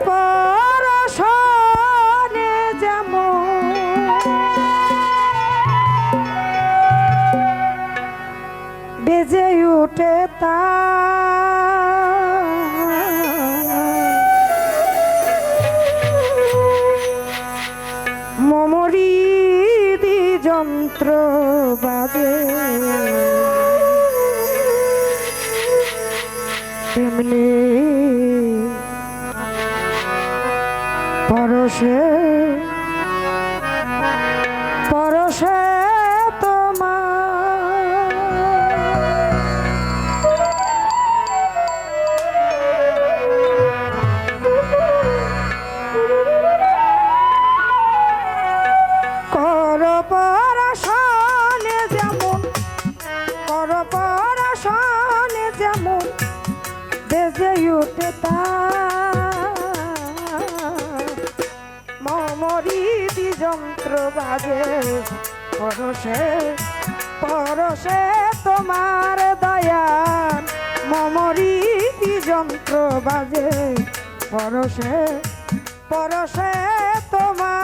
পরশনে যেমন বেজে উঠে তা মমরি দি যন্ত্র বাজে তেমনি পরশে পরশে তোমার কর পরশনে যেমন কর পরশনে যেমন বেজে উঠে তা মমরি দি যন্ত্র বাজে পরশে পরশে তোমার দয়াল মমরি দি যন্ত্র বাজে পরশে পরশে তোমার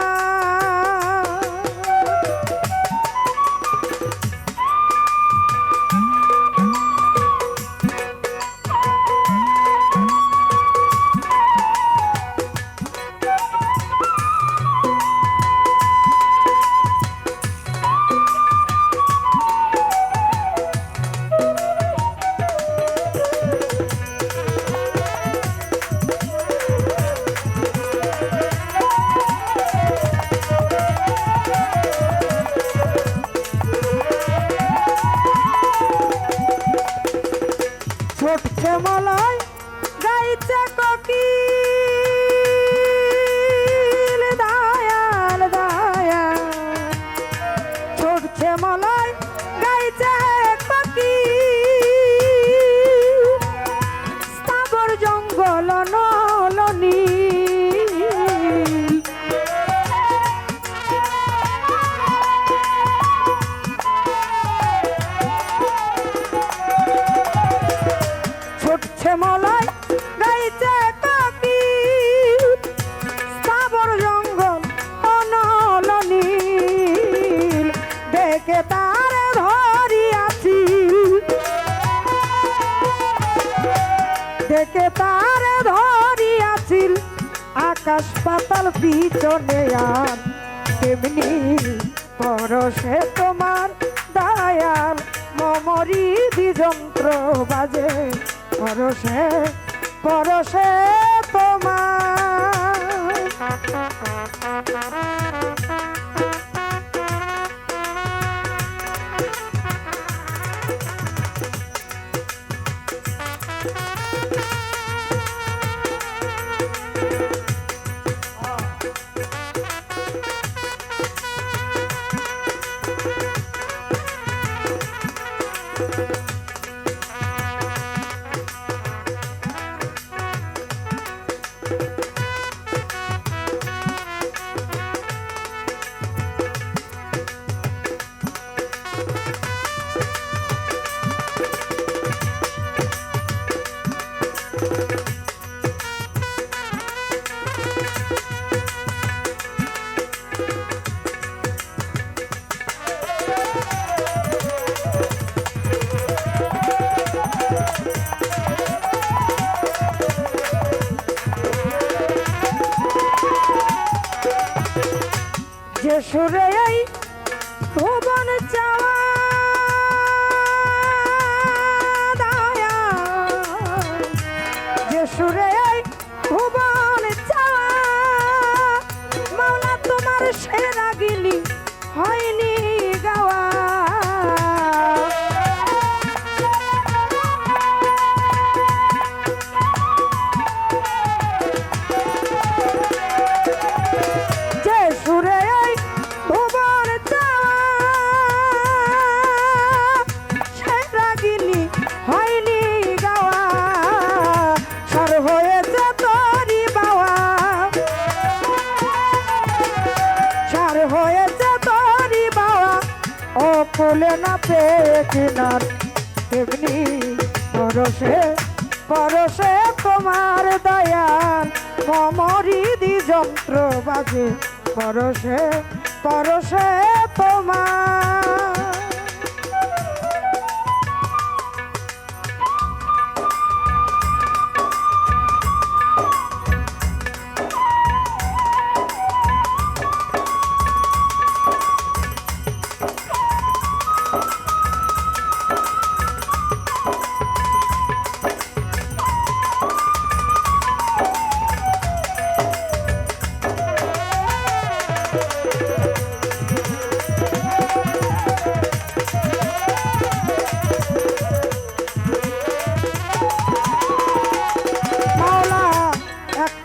ছুটছে মলয় গাইছে কোকিল দয়াল দয়াল ছুটছে মলয় গাইছে কোকিল স্থাবর জঙ্গল নলনী ছুটছে মলয় গাইছে কোকিল স্থাবর জঙ্গল অনলনীল দেখে তার ধরিয়াছি দেখে তার ধরিয়াছিল আকাশ পাতাল পিছনে আর তেমনি পরশে তোমার দয়াল মমরি দি যন্ত্র বাজে পরশে পরশে তোমার যে সুরে এই ভুবন চাওয়া দয়াল যে সুরে এই ভুবন চাওয়া মাওলা তোমার সেরা গিলি হয়নি গাওয়া যে সুরে ভুবন চাওয়া সেরা গিলি হয়নি গাওয়া সর হয়েছে তোরি বাওয়া সার হয়েছে তোরি বাওয়া ও ফুলে না পেয়ে কিনার তেমনি পরশে পরশে তোমার দয়াল মমরিদি যন্ত্র বাজে পরশে পরশে তোমার।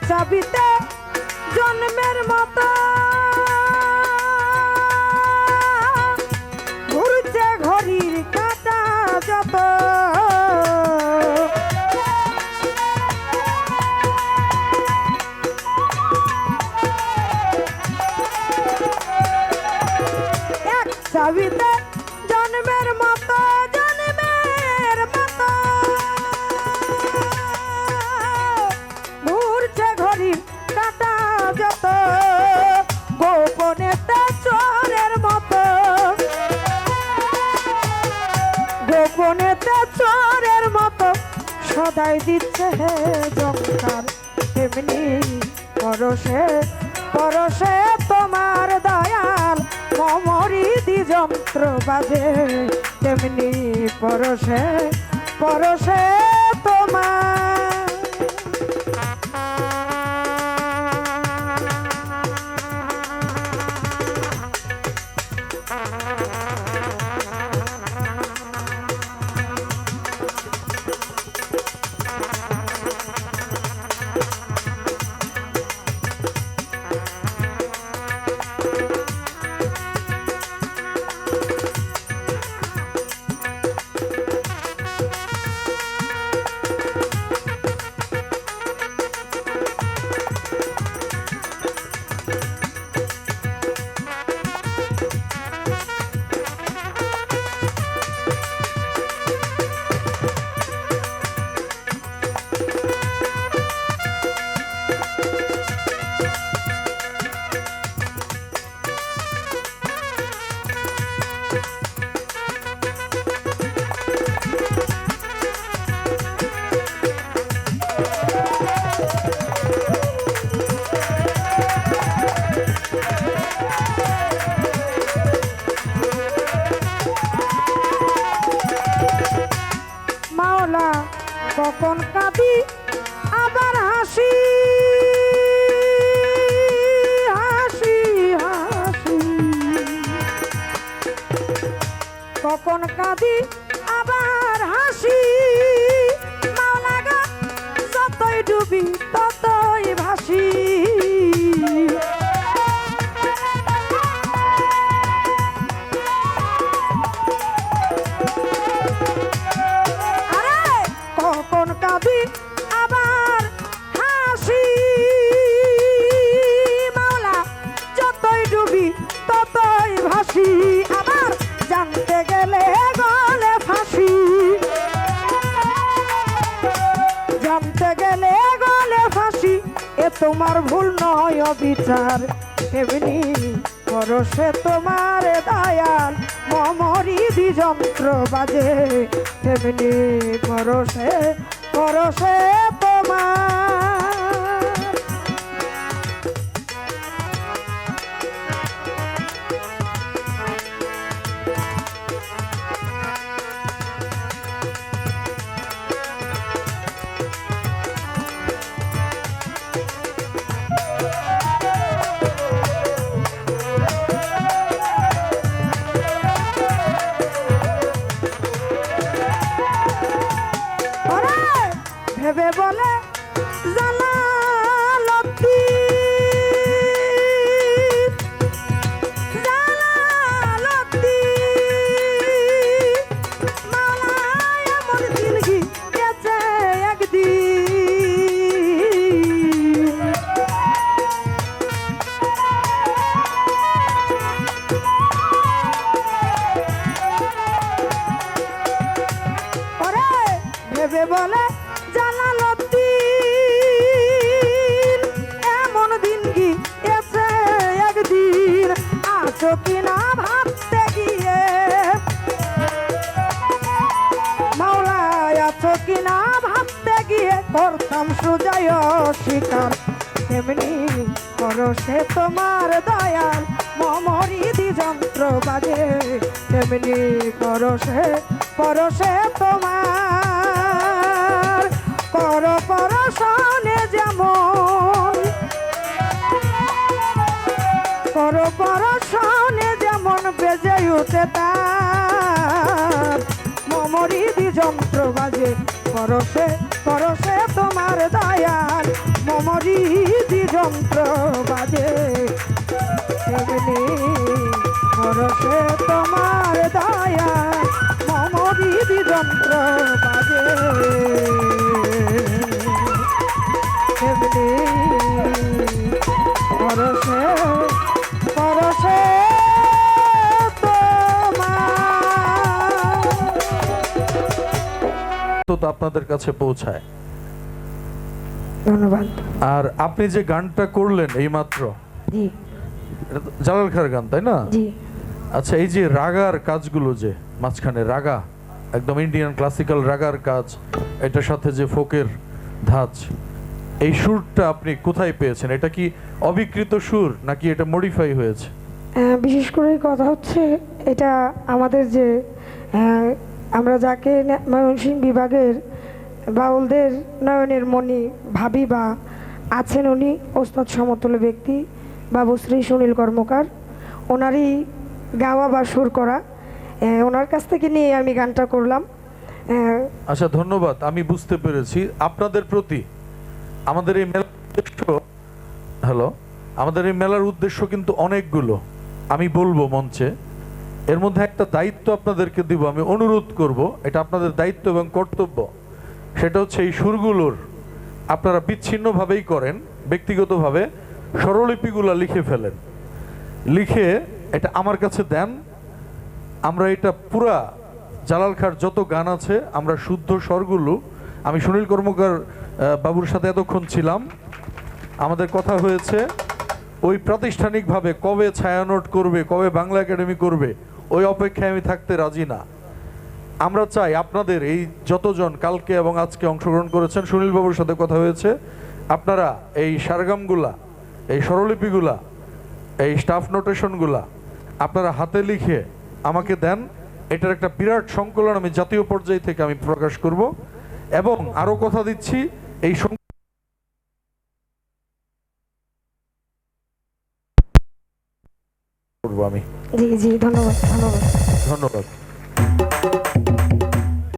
চাবিতে জন্মের মতো ঘুরছে ঘড়ির কাঁটা যত, এক চাবিতে জন্মের মতো জন্মের মতো কাটা যত, গোপনেতে চোরের মতো গোপনেতে চোরের মতো সদাই দিচ্ছে জঙ্কার, তেমনি পরশে পরশে তোমার দয়াল মমরিদি যন্ত্র বাজে, তেমনি পরশে পরশে তোমার। কখন কাঁদি আবার হাসি হাসি হাসি, কখন কাঁদি আবার হাসি, মাওলা গো যতই ডুবি ততই ভাসি, কাঁদি আবার হাসি, মাওলা যতই ডুবি ততই ভাসি, আবার জানতে গেলে গলে ফাঁসি, জানতে গেলে গলে ফাঁসি, এ তোমার ভুল নয় অবিচার, তেমনি পরশে তোমার দয়াল মমরিদি যন্ত্র বাজে, তেমনি পরশে পরশে তোমার। ভেবে বলে কিনা ভাবতে গিয়ে, মাওলায় আছো কিনা ভাবতে গিয়ে করতাম সুজয় স্বীকার। তেমনি পরশে তোমার দয়াল মমরিদি যন্ত্র বাজে, তেমনি পরশে পরশে তোমার পর পরশনে যেমন, পর পরশনে যেমন বেজে উঠে তার মমরিদি যন্ত্র বাজে, পরশে পরশে তোমার দয়াল মমরিদি যন্ত্র বাজে, তেমনি পরশে তোমার দয়াল মমরিদি যন্ত্র বাজে, তেমনি পরশে পরশে তো আপনাদের কাছে পৌঁছায়। ধন্যবাদ। আর আপনি যে গানটা করলেন এইমাত্র, জি এটা তো জালাল খাঁর গান, তাই না? জি। আচ্ছা, এই যে রাগার কাজগুলো, যে মাঝখানে রাগা, একদম ইন্ডিয়ান ক্লাসিক্যাল রাগার কাজ, এটার সাথে যে ফোকের ধাঁচ, এই সুরটা আপনি কোথায় পেয়েছেন? এটা কি অবিকৃত সুর নাকি এটা মডিফাই হয়েছে? বিশেষ করে কথা হচ্ছে এটা আমাদের যে আমরা যাকে ময়মনসিংহ বিভাগের বাউলদের নয়নের মণি ভাবি বা আছেন, উনি ওস্তাদ সমতুল্য ব্যক্তি বাবুশ্রী সুনীল কর্মকার, ওনারই গাওয়া বা সুর করা, ওনার কাছ থেকে নিয়ে আমি গানটা করলাম। আচ্ছা, ধন্যবাদ। আমি বুঝতে পেরেছি আপনাদের প্রতি আমাদের এই মেলার উদ্দেশ্য, হ্যালো, আমাদের এই মেলার উদ্দেশ্য কিন্তু অনেকগুলো। আমি বলবো মঞ্চে, এর মধ্যে একটা দায়িত্ব আপনাদেরকে দিব, আমি অনুরোধ করব, এটা আপনাদের দায়িত্ব এবং কর্তব্য। সেটা হচ্ছে এই সুরগুলোর আপনারা বিচ্ছিন্নভাবেই করেন, ব্যক্তিগতভাবে স্বরলিপিগুলো লিখে ফেলেন, লিখে এটা আমার কাছে দেন। আমরা এটা পুরা জালাল খাঁর যত গান আছে, আমরা শুদ্ধ স্বরগুলো, আমি সুনীল কর্মকার বাবুর সাথে এতক্ষণ ছিলাম, আমাদের কথা হয়েছে, ওই প্রাতিষ্ঠানিকভাবে কবে ছায়ানোট করবে, কবে বাংলা একাডেমি করবে, ওই অপেক্ষায় আমি থাকতে রাজি না। আমরা চাই আপনাদের এই যতজন কালকে এবং আজকে অংশগ্রহণ করেছেন, সুনীল বাবুর সাথে কথা হয়েছে, আপনারা এই সারগামগুলা, এই স্বরলিপিগুলা, এই স্টাফ নোটেশনগুলা আপনারা হাতে লিখে আমাকে দেন। এটার একটা বিরাট সংকলন আমি জাতীয় পর্যায় থেকে আমি প্রকাশ করব, এবং আরো কথা দিচ্ছি, এই করব আমি। জি জি, ধন্যবাদ ধন্যবাদ ধন্যবাদ।